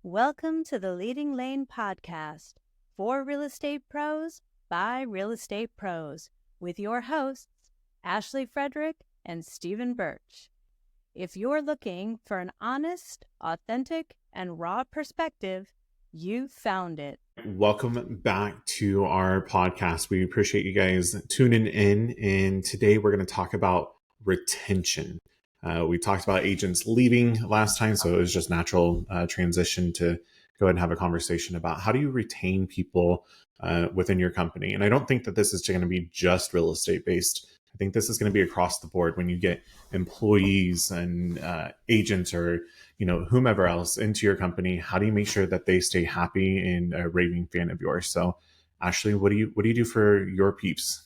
Welcome to the Leading Lane podcast for real estate pros by real estate pros with your hosts, Ashley Frederick and Stephen Birch. If you're looking for an honest, authentic, and raw perspective, you found it. Welcome back to our podcast. We appreciate you guys tuning in. And today we're going to talk about retention. We talked about agents leaving last time, so it was just natural transition to go ahead and have a conversation about how do you retain people within your company. And I don't think that this is going to be just real estate based. I think this is going to be across the board when you get employees and agents or whomever else into your company. How do you make sure that they stay happy and a raving fan of yours? So, Ashley, what do you do for your peeps?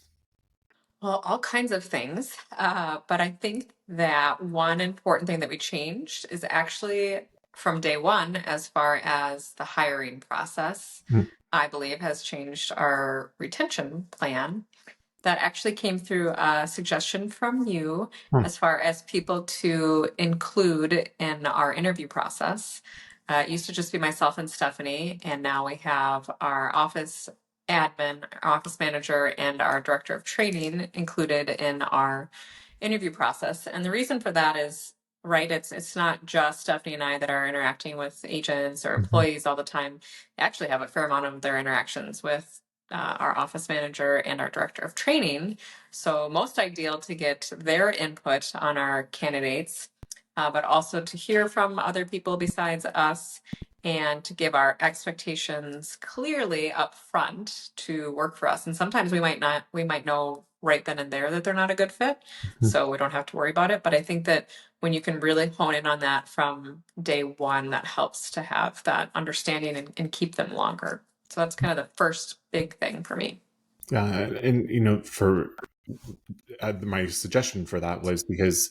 Well, all kinds of things. But I think that one important thing that we changed is actually from day one, as far as the hiring process, I believe has changed our retention plan. That actually came through a suggestion from you as far as people to include in our interview process. It used to just be myself and Stephanie, and now we have our office admin, our office manager, and our director of training included in our interview process. And the reason for that is, right, it's not just Stephanie and I that are interacting with agents or employees all the time. They actually have a fair amount of their interactions with our office manager and our director of training. So most ideal to get their input on our candidates, but also to hear from other people besides us and to give our expectations clearly up front to work for us. And sometimes we might know right then and there that they're not a good fit. So we don't have to worry about it. But I think that when you can really hone in on that from day one, that helps to have that understanding and keep them longer. So that's kind of the first big thing for me. And for my suggestion for that was because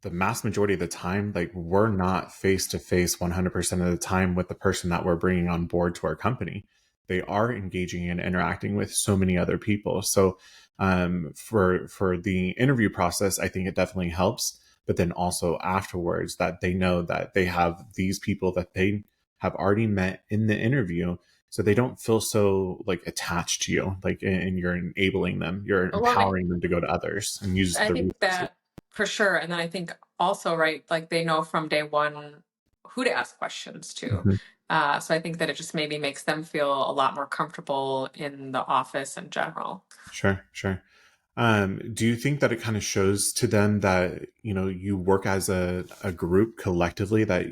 the mass majority of the time, like, we're not face to face 100% of the time with the person that we're bringing on board to our company. They are engaging and interacting with so many other people. So for the interview process, I think it definitely helps. But then also afterwards, that they know that they have these people that they have already met in the interview. So they don't feel so attached to you, and you're enabling them, you're empowering them to go to others and use I the think resources. that for sure. And then I think also, right, like they know from day one who to ask questions to. So I think that it just maybe makes them feel a lot more comfortable in the office in general. Sure. Do you think that it kind of shows to them that, you work as a group collectively, that,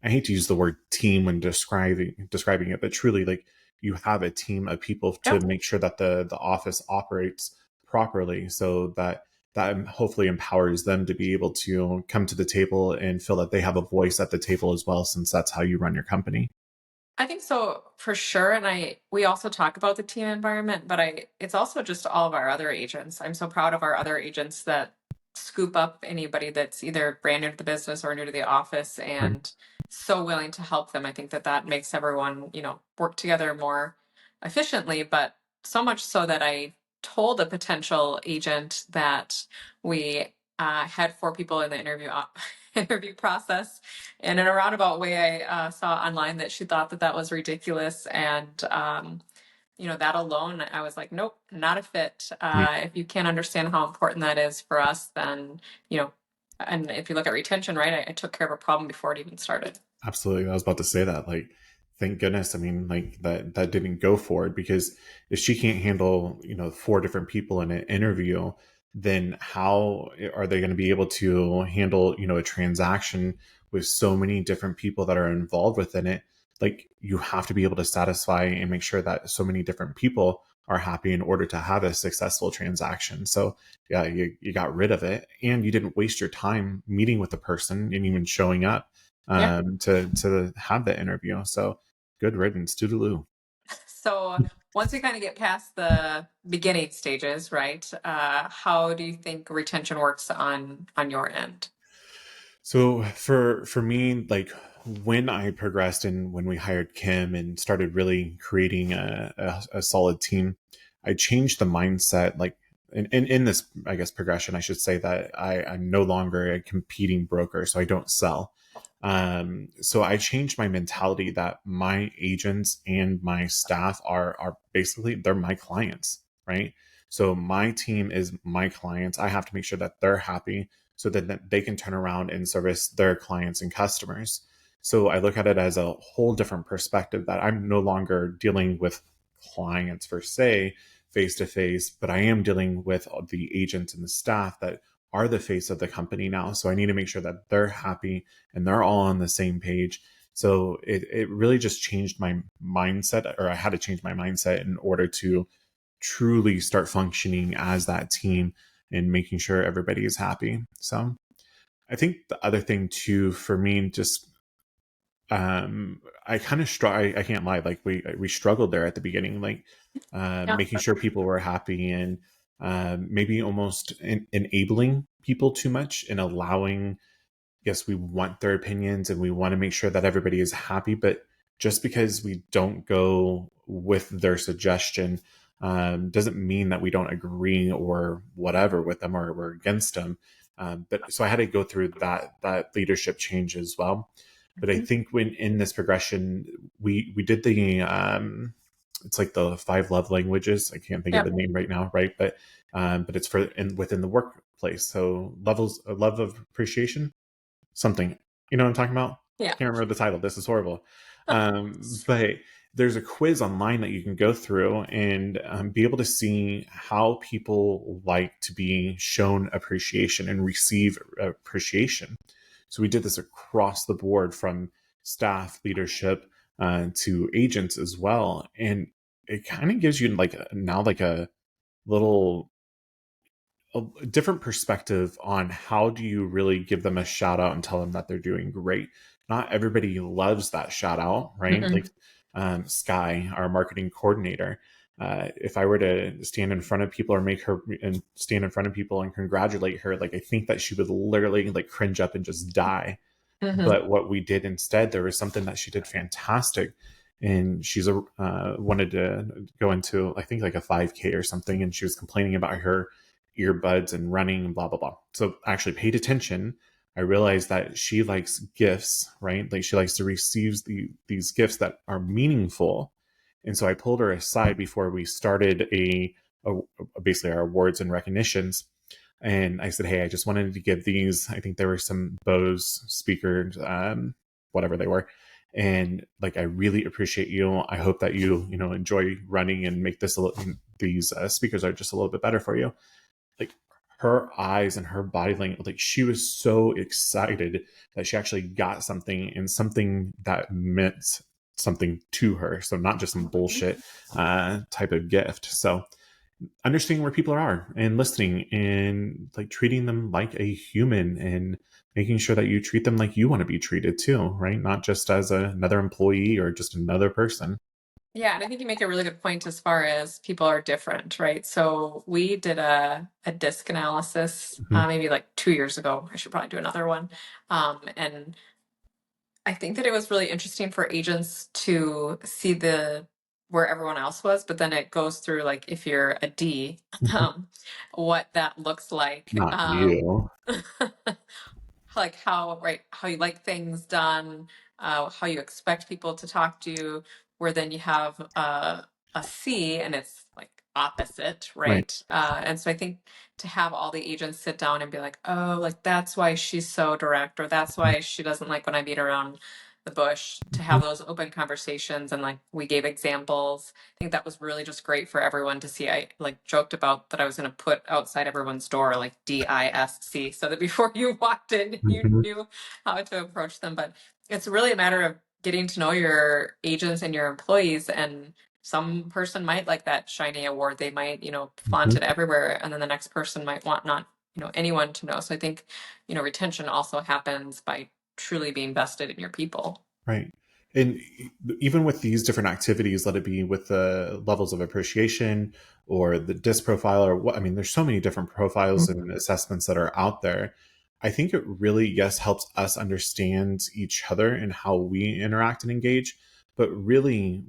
I hate to use the word team when describing it, but truly, you have a team of people to make sure that the office operates properly, so that hopefully empowers them to be able to come to the table and feel that they have a voice at the table as well, since that's how you run your company. I think so for sure. And we also talk about the team environment, but it's also just all of our other agents. I'm so proud of our other agents that scoop up anybody that's either brand new to the business or new to the office and so willing to help them. I think that makes everyone, work together more efficiently, but so much so that I told a potential agent that we had 4 people in the interview process, and in a roundabout way, I saw online that she thought that was ridiculous, and that alone, I was like, nope, not a fit. If you can't understand how important that is for us, then and if you look at retention, right, I took care of a problem before it even started. Absolutely. I was about to say that, thank goodness. I mean, that didn't go forward, because if she can't handle, 4 different people in an interview, then how are they going to be able to handle, a transaction with so many different people that are involved within it? You have to be able to satisfy and make sure that so many different people are happy in order to have a successful transaction. So yeah, you got rid of it, and you didn't waste your time meeting with the person and even showing up to have the interview. So good riddance, toodaloo. So once we kind of get past the beginning stages, right? How do you think retention works on your end? So for me, when I progressed and when we hired Kim and started really creating a solid team, I changed the mindset. In this, I guess, progression, I should say that I'm no longer a competing broker, so I don't sell. So I changed my mentality that my agents and my staff are basically, they're my clients, right? So my team is my clients. I have to make sure that they're happy so that they can turn around and service their clients and customers. So I look at it as a whole different perspective, that I'm no longer dealing with clients per se face to face, but I am dealing with the agents and the staff that are the face of the company now. So I need to make sure that they're happy and they're all on the same page. So it really just changed my mindset, or I had to change my mindset in order to truly start functioning as that team and making sure everybody is happy. So I think the other thing too for me, just I kind of I can't lie, like we struggled there at the beginning, like Yeah. making sure people were happy, and maybe almost enabling people too much and allowing, yes, we want their opinions and we want to make sure that everybody is happy, but just because we don't go with their suggestion doesn't mean that we don't agree or whatever with them, or we're against them. But so I had to go through that leadership change as well. But I Mhm. think when in this progression, we did the it's like the 5 love languages. I can't think of Yep. the name right now, right? But it's for within the workplace. So levels, love of appreciation, something. You know what I'm talking about? Yeah. Can't remember the title. This is horrible. But there's a quiz online that you can go through and be able to see how people like to be shown appreciation and receive appreciation. So we did this across the board, from staff, leadership, to agents as well. And it kind of gives you like now like a little a different perspective on how do you really give them a shout out and tell them that they're doing great. Not everybody loves that shout out, right? Like Mm-mm. Sky, our marketing coordinator, if I were to stand in front of people or make her and stand in front of people and congratulate her, like I think that she would literally like cringe up and just die. Mhm. But what we did instead, there was something that she did fantastic. And she's wanted to go into, I think, like a 5K or something. And she was complaining about her earbuds and running and blah, blah, blah. So I actually paid attention. I realized that she likes gifts, right? Like she likes to receive these gifts that are meaningful. And so I pulled her aside before we started basically our awards and recognitions, and I said, "Hey, I just wanted to give these. I think there were some Bose speakers, whatever they were, and like I really appreciate you. I hope that you enjoy running and make these speakers are just a little bit better for you." Like her eyes and her body language, like she was so excited that she actually got something, and something that meant something to her. So not just some bullshit type of gift. So understanding where people are and listening and like treating them like a human, and making sure that you treat them like you want to be treated too, right? Not just as another employee or just another person. Yeah, and I think you make a really good point as far as people are different, right? So we did a disc analysis Mhm. maybe like 2 years ago. I should probably do another one. And I think that it was really interesting for agents to see the where everyone else was, but then it goes through like if you're a D, what that looks like. Not you. Like how, right, how you like things done, how you expect people to talk to you, where then you have a C and it's like opposite, Right. right? And so I think to have all the agents sit down and be like, oh, like that's why she's so direct, or that's why she doesn't like when I beat around the bush, to Mhm. have those open conversations, and like we gave examples. I think that was really just great for everyone to see. I like joked about that I was going to put outside everyone's door like DISC, so that before you walked in, you Mhm. knew how to approach them. But it's really a matter of getting to know your agents and your employees. And some person might like that shiny award. They might, flaunt Mhm. it everywhere. And then the next person might want not, anyone to know. So I think, retention also happens by truly being vested in your people. Right. And even with these different activities, let it be with the levels of appreciation or the disc profile, or what, I mean, there's so many different profiles and assessments that are out there. I think it really, yes, helps us understand each other and how we interact and engage. But really,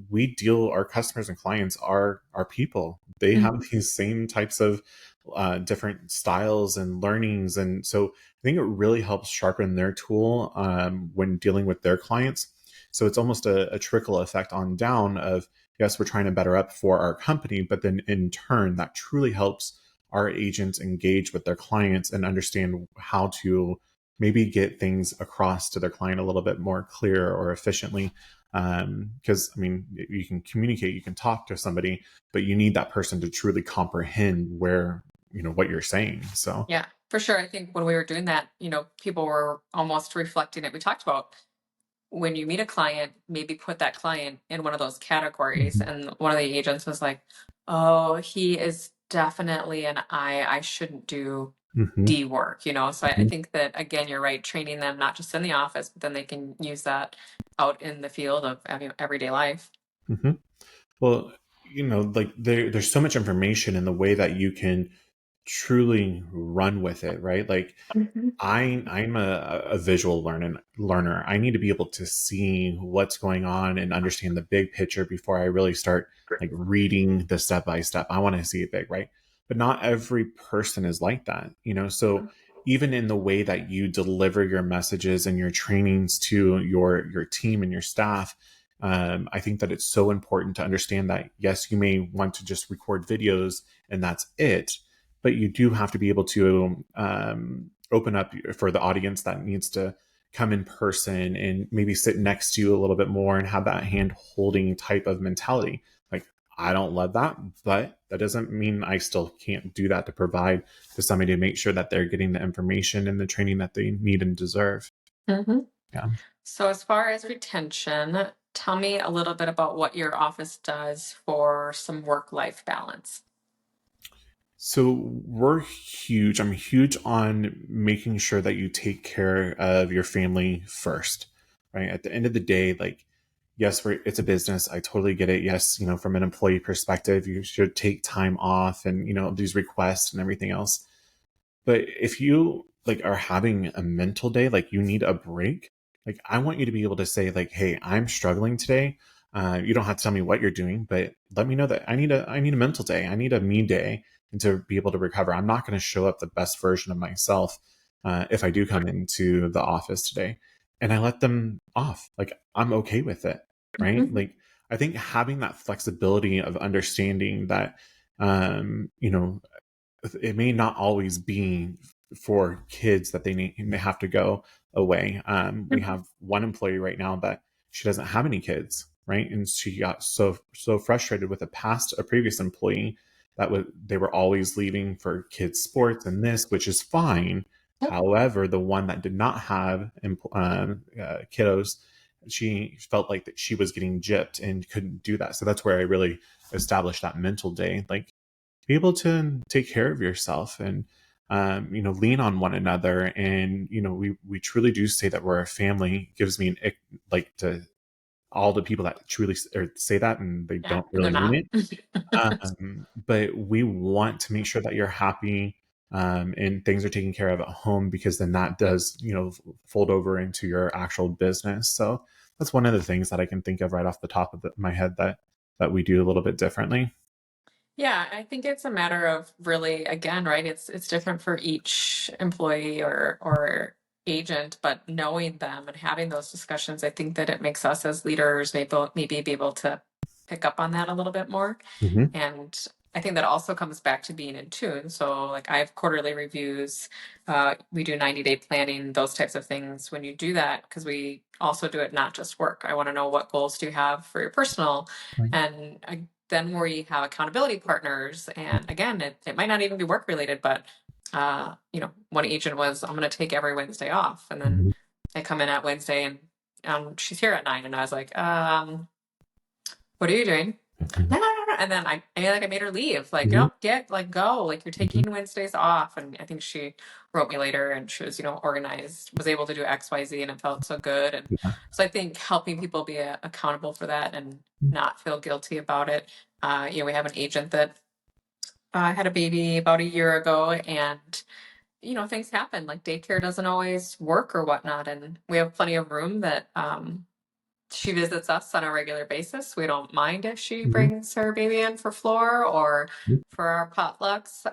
our customers and clients are people. They have these same types of different styles and learnings. And so I think it really helps sharpen their tool when dealing with their clients. So it's almost a trickle effect on down of, yes, we're trying to better up for our company, but then in turn, that truly helps our agents engage with their clients and understand how to maybe get things across to their client a little bit more clear or efficiently. Because I mean, you can communicate, you can talk to somebody, but you need that person to truly comprehend where, what you're saying. So Yeah, for sure. I think when we were doing that, people were almost reflecting it. We talked about when you meet a client, maybe put that client in one of those categories. Mhm. And one of the agents was like, oh, he is definitely an I shouldn't do Mhm. D work, So I Mhm. think that, again, you're right, training them not just in the office, but then they can use that out in the field of everyday life. Mhm. Well, like there's so much information in the way that you can truly run with it, right? Like Mhm. I'm a visual learner. I need to be able to see what's going on and understand the big picture before I really start like reading the step by step. I want to see it big, right? But not every person is like that, So even in the way that you deliver your messages and your trainings to your team and your staff, I think that it's so important to understand that yes, you may want to just record videos and that's it, but you do have to be able to open up for the audience that needs to come in person and maybe sit next to you a little bit more and have that hand holding type of mentality. Like, I don't love that, but that doesn't mean I still can't do that to provide to somebody to make sure that they're getting the information and the training that they need and deserve. Mhm. Yeah. So, as far as retention, tell me a little bit about what your office does for some work-life balance. So we're huge. I'm huge on making sure that you take care of your family first, right? At the end of the day, like, yes, it's a business. I totally get it. Yes, from an employee perspective, you should take time off and, these requests and everything else. But if you like are having a mental day, like you need a break, like I want you to be able to say like, "Hey, I'm struggling today." You don't have to tell me what you're doing, but let me know that I need a mental day. I need a me day, and to be able to recover. I'm not going to show up the best version of myself if I do come into the office today, and I let them off. Like I'm okay with it, right? Mhm. Like I think having that flexibility of understanding that, it may not always be for kids that they have to go away. We Mhm. have one employee right now that she doesn't have any kids, right? And she got so frustrated with a previous employee that they were always leaving for kids sports and this, which is fine. Yep. However, the one that did not have kiddos, she felt like that she was getting gypped and couldn't do that. So that's where I really established that mental day, like be able to take care of yourself and lean on one another. And we truly do say that we're a family. It gives me an ick, like to all the people that truly say that and they Yeah, don't and they're really mean not. it. But we want to make sure that you're happy, and things are taken care of at home, because then that does fold over into your actual business. So that's one of the things that I can think of right off the top of my head that we do a little bit differently. Yeah, I think it's a matter of really, again, right? It's different for each employee or agent, but knowing them and having those discussions, I think that it makes us as leaders maybe be able to pick up on that a little bit more. Hmm. And I think that also comes back to being in tune. So, like, I have quarterly reviews, we do 90-day planning, those types of things. When you do that, because we also do it not just work. I want to know what goals do you have for your personal, Right. and then we have accountability partners. And again, it might not even be work related, but one agent was, I'm going to take every Wednesday off. And then Mhm. I come in at Wednesday and she's here at 9. And I was like, what are you doing? Mhm. No, no, no, no. And then I made her leave. Like, Mhm. go. Like, you're Mhm. taking Wednesdays off. And I think she wrote me later and she was, organized, was able to do X, Y, Z, and it felt so good. And Yeah. so I think helping people be accountable for that and not feel guilty about it. We have an agent that had a baby about a year ago, and things happen. Like, daycare doesn't always work or whatnot, and we have plenty of room that She visits us on a regular basis. We don't mind if she brings her baby in for floor or for our potlucks.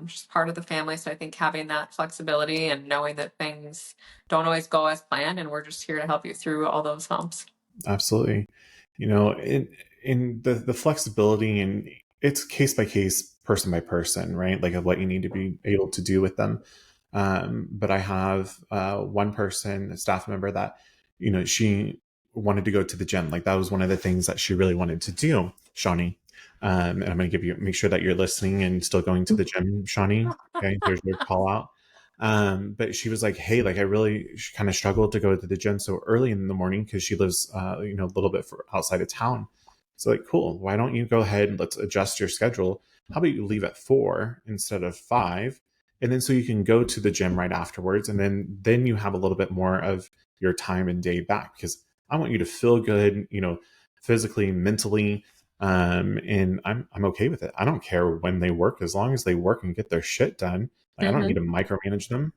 She's part of the family. So I think having that flexibility and knowing that things don't always go as planned, and we're just here to help you through all those humps. Absolutely. In the flexibility, and it's case by case, person by person, right? Like of what you need to be able to do with them. But I have one person, a staff member that, she wanted to go to the gym. Like that was one of the things that she really wanted to do, Shawnee. And I'm going to make sure that you're listening and still going to the gym, Shawnee. Okay, there's your call out. But she was like, hey, like I really kind of struggled to go to the gym so early in the morning because she lives, a little bit outside of town. So like, cool. Why don't you go ahead and let's adjust your schedule? How about you leave at 4 instead of 5? And then so you can go to the gym right afterwards. And then you have a little bit more of your time and day back because I want you to feel good, physically, mentally. And I'm okay with it. I don't care when they work as long as they work and get their shit done. Like, I don't need to micromanage them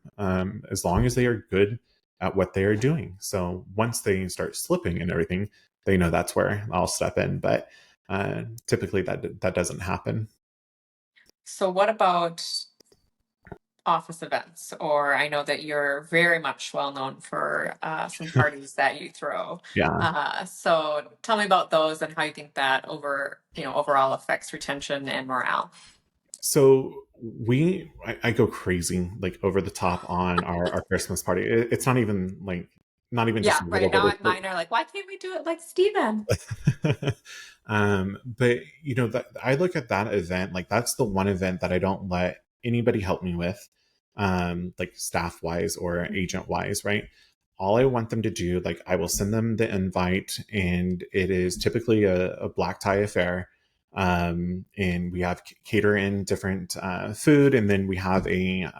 as long as they are good at what they are doing. So once they start slipping and everything, they know that's where I'll step in. But typically that doesn't happen. So what about office events? Or I know that you're very much well known for some parties that you throw. Yeah. So tell me about those and how you think that overall affects retention and morale. So I go crazy, like over the top on our Christmas party. It's not even just Yeah, a little right bit. now mine are like, why can't we do it like Steven? But that I look at that event, like that's the one event that I don't let anybody help me with, like staff wise or agent wise, right? All I want them to do, like I will send them the invite, and it is typically a black tie affair. And we have cater in different food, and then we have a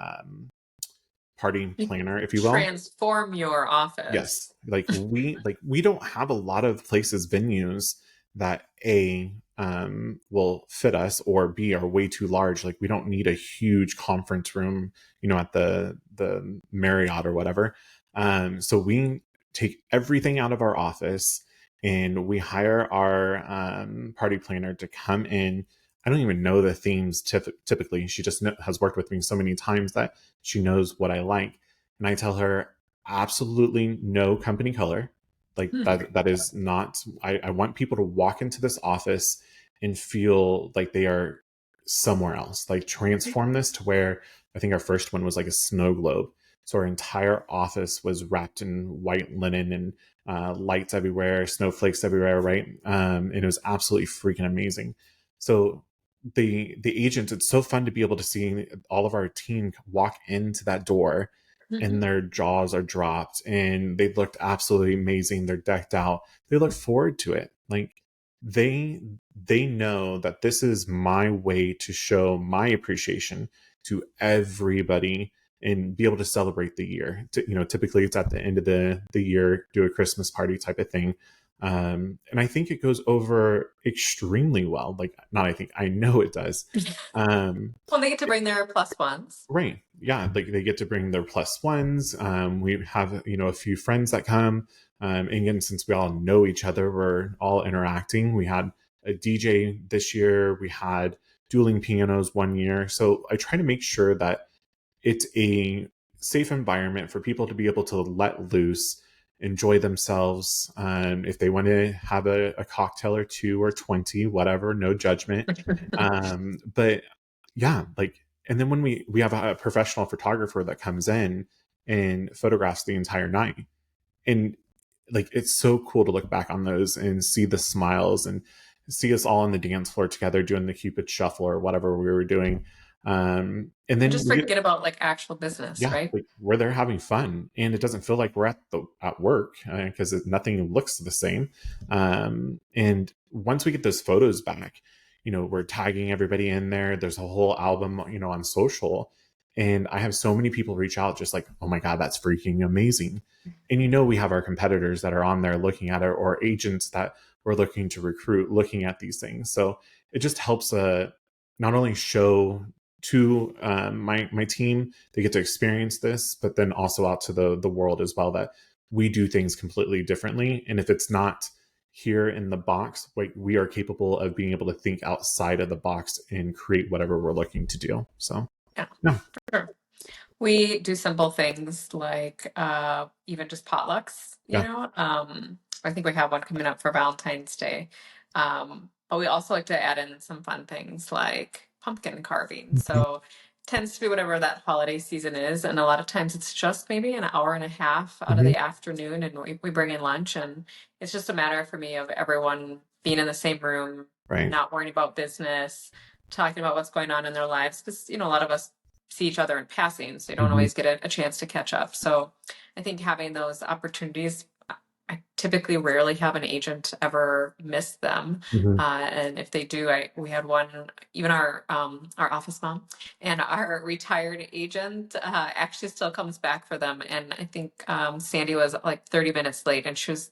party planner, if you will. Transform your office. Yes, we don't have a lot of places, venues that will fit us, or B are way too large. Like we don't need a huge conference room, at the Marriott or whatever. So we take everything out of our office and we hire our party planner to come in. I don't even know the themes typically. She just has worked with me so many times that she knows what I like. And I tell her absolutely no company color. Like that is not, I want people to walk into this office and feel like they are somewhere else. Like transform this to where I think our first one was like a snow globe. So our entire office was wrapped in white linen and lights everywhere, snowflakes everywhere, right? And it was absolutely freaking amazing. So the agents, it's so fun to be able to see all of our team walk into that door and their jaws are dropped and they looked absolutely amazing. They're decked out. They look forward to it. Like they know that this is my way to show my appreciation to everybody and be able to celebrate the year. Typically it's at the end of the year, do a Christmas party type of thing. And I think it goes over extremely well. Like, not I think, I know it does. Well, they get to bring their plus ones. Right. Yeah. Like they get to bring their plus ones. We have, a few friends that come. And again, since we all know each other, we're all interacting. We had a DJ this year. We had dueling pianos one year. So I try to make sure that it's a safe environment for people to be able to let loose, enjoy themselves. If they want to have a cocktail or two or 20, whatever, no judgment. But yeah, and then when we have a professional photographer that comes in and photographs the entire night, and it's so cool to look back on those and see the smiles and see us all on the dance floor together doing the Cupid shuffle or whatever we were doing. And then Just forget about like actual business, yeah, right? we're there having fun, and it doesn't feel like we're at work because nothing looks the same. And once we get those photos back, we're tagging everybody in there. There's a whole album, on social, and I have so many people reach out, just like, "Oh my god, that's freaking amazing!" And we have our competitors that are on there looking at it, or agents that we're looking to recruit, looking at these things. So it just helps not only show to my team, they get to experience this, but then also out to the world as well, that we do things completely differently. And if it's not here in the box, like, we are capable of being able to think outside of the box and create whatever we're looking to do. So, Yeah, yeah. sure. We do simple things like even just potlucks, you Yeah. know. I think we have one coming up for Valentine's Day. But we also like to add in some fun things like pumpkin carving. Mhm. So it tends to be whatever that holiday season is. And a lot of times it's just maybe an hour and a half out of Mhm. the afternoon, and we bring in lunch. And it's just a matter for me of everyone being in the same room, Right. not worrying about business, talking about what's going on in their lives. Because, you know, a lot of us see each other in passing, so you don't Mhm. always get a chance to catch up. So I think having those opportunities, I typically rarely have an agent ever miss them. Mhm. And if they do, we had one, even our office mom and our retired agent actually still comes back for them. And I think Sandy was like 30 minutes late, and she was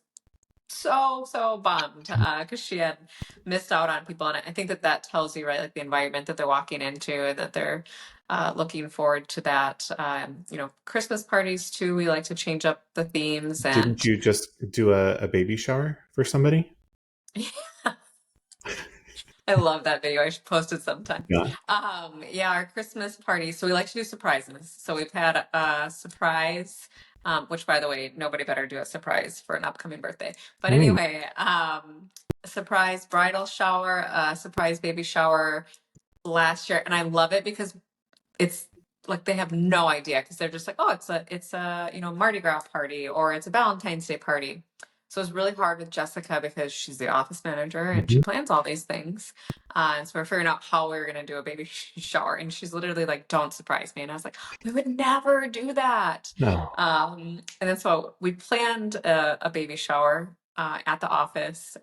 so bummed because she had missed out on people. And I think that tells you, right, like the environment that they're walking into, and that they're looking forward to that. You know, Christmas parties too, we like to change up the themes. Didn't And you just do a baby shower for somebody? I love that video. I should post it sometime. Yeah. Yeah, our Christmas party. So we like to do surprises. So we've had a surprise, which, by the way, nobody better do a surprise for an upcoming birthday. But Mm. anyway, a surprise bridal shower, a surprise baby shower last year, and I love it because it's like they have no idea, because they're just like, oh, it's a you know, Mardi Gras party, or it's a Valentine's Day party. So it's really hard with Jessica because she's the office manager and she Mhm. plans all these things. And so we're figuring out how we are going to do a baby shower. And she's literally like, don't surprise me. And I was like, we would never do that. No. And then so we planned a baby shower at the office.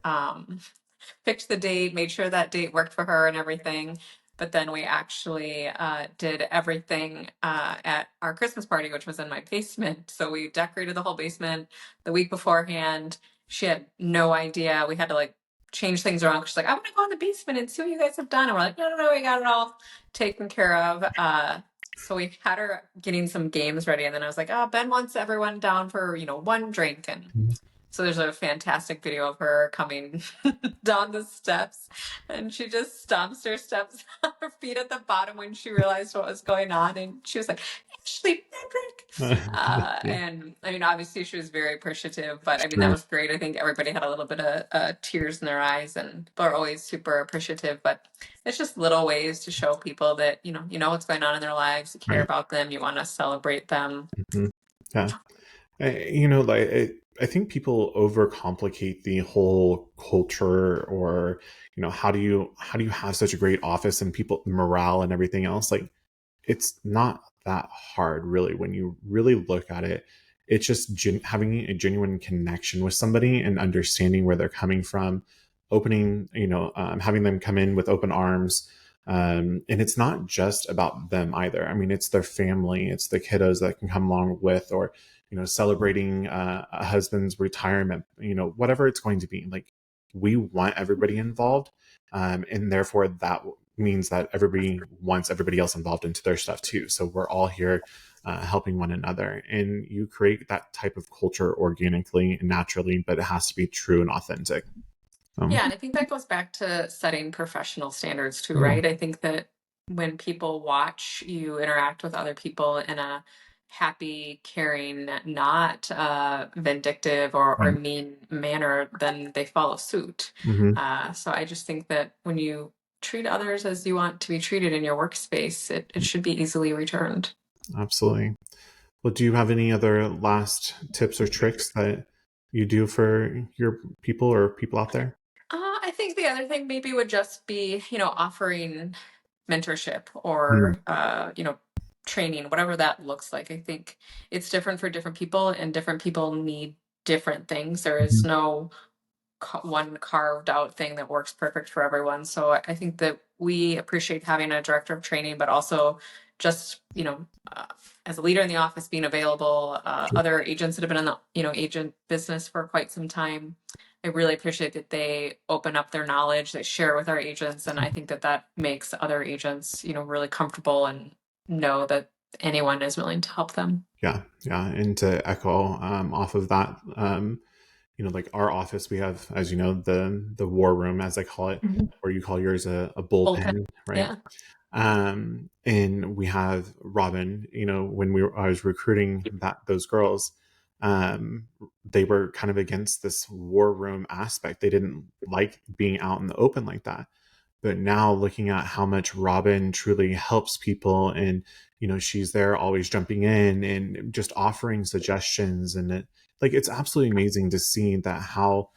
Picked the date, made sure that date worked for her and everything. But then we actually did everything at our Christmas party, which was in my basement. So we decorated the whole basement the week beforehand. She had no idea. We had to like change things around. She's like, I want to go in the basement and see what you guys have done. And we're like, no, we got it all taken care of. So we had her getting some games ready. And then I was like, oh, Ben wants everyone down for, you know, one drink. And Mhm. so there's a fantastic video of her coming down the steps, and she just stomps her steps on her feet at the bottom when she realized what was going on. And she was like, Ashley Frederick. Yeah. And I mean, obviously she was very appreciative, but I mean, that Sure. was great. I think everybody had a little bit of tears in their eyes, and people are always super appreciative. But it's just little ways to show people that, you know what's going on in their lives, you care Right. about them, you want to celebrate them. Mhm. Yeah. You know, like, I think people overcomplicate the whole culture, or, you know, how do you have such a great office and people morale and everything else? Like, it's not that hard, really, when you really look at it. It's just having a genuine connection with somebody and understanding where they're coming from, opening, having them come in with open arms. And it's not just about them either. I mean, it's their family, it's the kiddos that can come along with, or, celebrating a husband's retirement, whatever it's going to be. Like, we want everybody involved. And therefore, that means that everybody wants everybody else involved into their stuff too. So we're all here helping one another. And you create that type of culture organically and naturally, but it has to be true and authentic. Yeah, and I think that goes back to setting professional standards too, Yeah. right? I think that when people watch you interact with other people in a happy, caring, not vindictive or Right. mean manner, then they follow suit. Hmm. So I just think that when you treat others as you want to be treated in your workspace, it should be easily returned. Absolutely. Well, do you have any other last tips or tricks that you do for your people or people out there? I think the other thing maybe would just be, offering mentorship Mm. or, training, whatever that looks like. I think it's different for different people, and different people need different things. There is Mhm. no one carved out thing that works perfect for everyone. So I think that we appreciate having a director of training, but also just, as a leader in the office, being available, Sure. other agents that have been in the, agent business for quite some time. I really appreciate that they open up their knowledge, they share with our agents. And I think that makes other agents, really comfortable and know that anyone is willing to help them. Yeah. And to echo off of that, like our office, we have, as you know, the war room, as I call it, Mhm. or you call yours a Bullpen. bullpen, right? Yeah. And we have Robin. When I was recruiting those girls, they were kind of against this war room aspect. They didn't like being out in the open like that. But now looking at how much Robin truly helps people, and she's there always jumping in and just offering suggestions, and it's absolutely amazing to see that how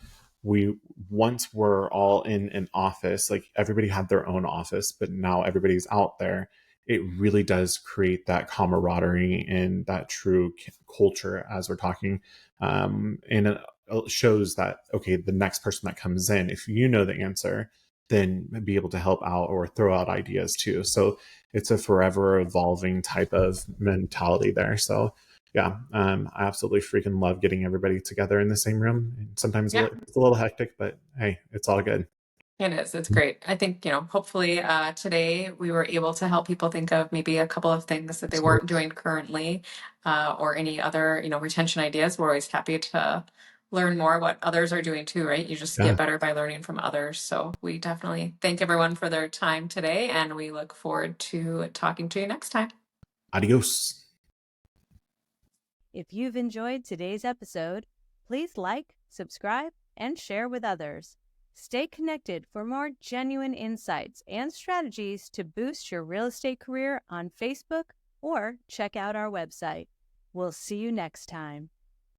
we once were all in an office, like everybody had their own office, but now everybody's out there. It really does create that camaraderie and that true culture, as we're talking, and it shows that, okay, the next person that comes in, if you know the answer, then be able to help out or throw out ideas too. So it's a forever evolving type of mentality there. So yeah, I absolutely freaking love getting everybody together in the same room. And sometimes Yeah. it's a little hectic, but hey, it's all good. It is. It's great. I think, hopefully today we were able to help people think of maybe a couple of things that they weren't doing currently, or any other, retention ideas. We're always happy to learn more what others are doing too, right? You just get Yeah. better by learning from others. So we definitely thank everyone for their time today, and we look forward to talking to you next time. Adios. If you've enjoyed today's episode, please like, subscribe, and share with others. Stay connected for more genuine insights and strategies to boost your real estate career on Facebook, or check out our website. We'll see you next time.